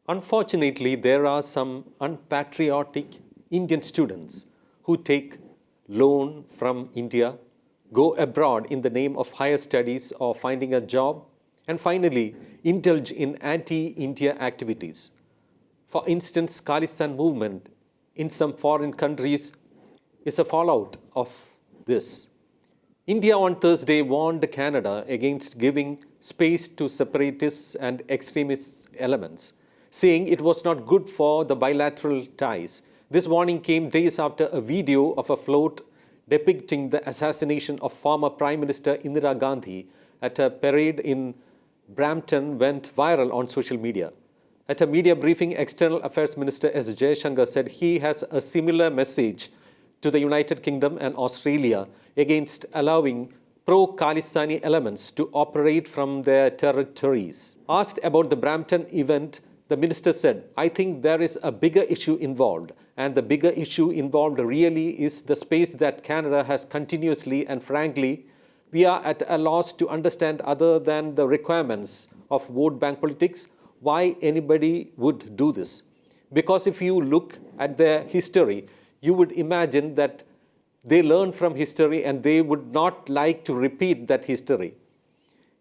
Unfortunately, there are some unpatriotic Indian students who take loan from India, go abroad in the name of higher studies or finding a job, and finally indulge in anti-India activities. For instance, Khalistan movement in some foreign countries is a fallout of this. India on Thursday warned Canada against giving space to separatists and extremist elements, saying it was not good for the bilateral ties. This warning came days after a video of a float depicting the assassination of former Prime Minister Indira Gandhi at a parade in Brampton went viral on social media. At a media briefing, External Affairs Minister S. Jaishankar said he has a similar message to the United Kingdom and Australia against allowing pro-Khalistani elements to operate from their territories. Asked about the Brampton event, the minister said, "I think there is a bigger issue involved, and the bigger issue involved really is the space that Canada has continuously and frankly, we are at a loss to understand other than the requirements of vote bank politics, why anybody would do this. Because if you look at their history, you would imagine that they learn from history and they would not like to repeat that history.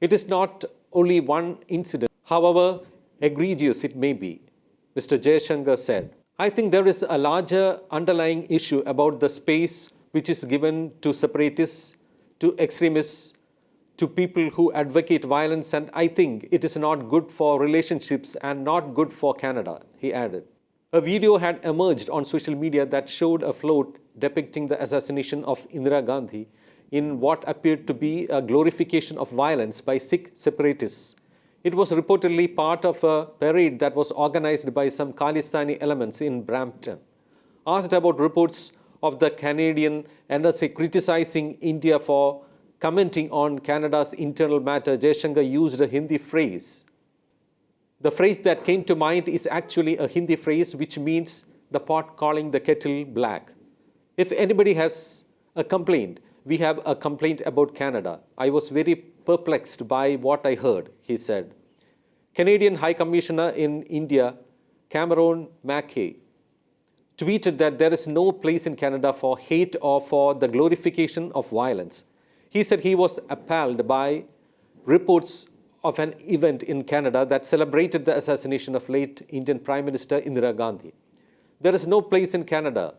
It is not only one incident, however egregious it may be," Mr. Jaishankar said. "I think there is a larger underlying issue about the space which is given to separatists, to extremists, to people who advocate violence, and I think it is not good for relationships and not good for Canada," he added. A video had emerged on social media that showed a float depicting the assassination of Indira Gandhi in what appeared to be a glorification of violence by Sikh separatists. It was reportedly part of a parade that was organized by some Khalistani elements in Brampton. Asked about reports of the Canadian NSA criticizing India for commenting on Canada's internal matter, Jaishankar used a Hindi phrase. The phrase that came to mind is actually a Hindi phrase which means the pot calling the kettle black. If anybody has a complaint, we have a complaint about Canada. I was very perplexed by what I heard, he said. Canadian High Commissioner in India, Cameron Mackay, tweeted that there is no place in Canada for hate or for the glorification of violence. He said he was appalled by reports of an event in Canada that celebrated the assassination of late Indian Prime Minister Indira Gandhi. There is no place in Canada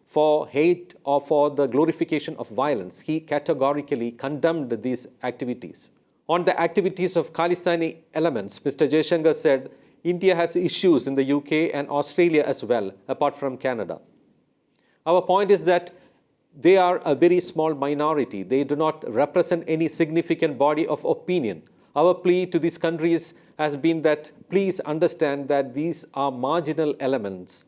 for hate or for the glorification of violence. He categorically condemned these activities. On the activities of Khalistani elements, Mr. Jaishankar said, India has issues in the UK and Australia as well, apart from Canada. Our point is that they are a very small minority. They do not represent any significant body of opinion. Our plea to these countries has been that please understand that these are marginal elements,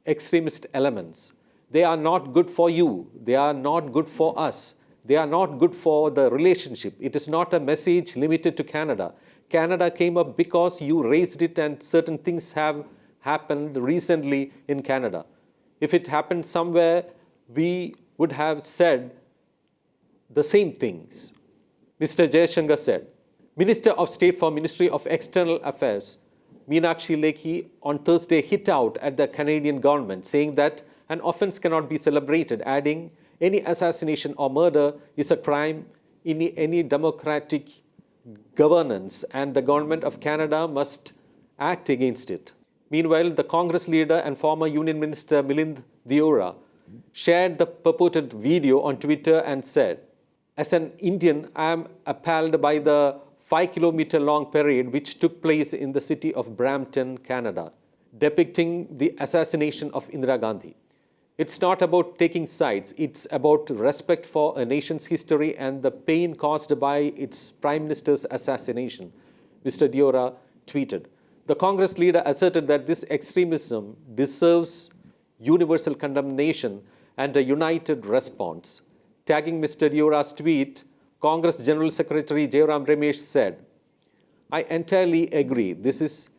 extremist elements. They are not good for you. They are not good for us. They are not good for the relationship. It is not a message limited to Canada. Canada came up because you raised it and certain things have happened recently in Canada. If it happened somewhere, we would have said the same things. Mr. Jaishankar said. Minister of State for Ministry of External Affairs, Meenakshi Lekhi, on Thursday hit out at the Canadian government, saying that an offense cannot be celebrated, adding, any assassination or murder is a crime in any democratic governance and the government of Canada must act against it. Meanwhile, the Congress leader and former Union Minister Milind Deora shared the purported video on Twitter and said, "As an Indian, I am appalled by the 5-kilometer-long parade which took place in the city of Brampton, Canada, depicting the assassination of Indira Gandhi. It's not about taking sides. It's about respect for a nation's history and the pain caused by its Prime Minister's assassination," Mr. Deora tweeted. The Congress leader asserted that this extremism deserves universal condemnation and a united response. Tagging Mr. Deora's tweet, Congress General Secretary Jairam Ramesh said, "I entirely agree. This is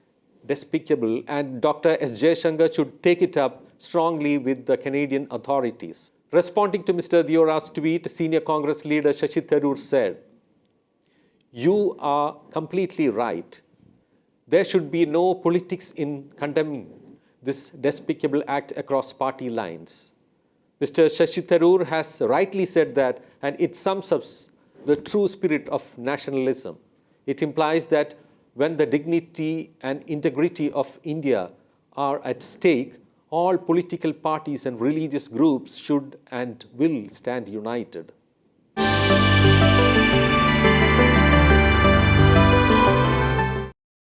despicable and Dr. S. Jaishankar should take it up strongly with the Canadian authorities." Responding to Mr. Deora's tweet, senior Congress leader Shashi Tharoor said, "You are completely right. There should be no politics in condemning this despicable act across party lines. Mr. Shashi Tharoor has rightly said that, and it sums up the true spirit of nationalism. It implies that when the dignity and integrity of India are at stake, all political parties and religious groups should and will stand united.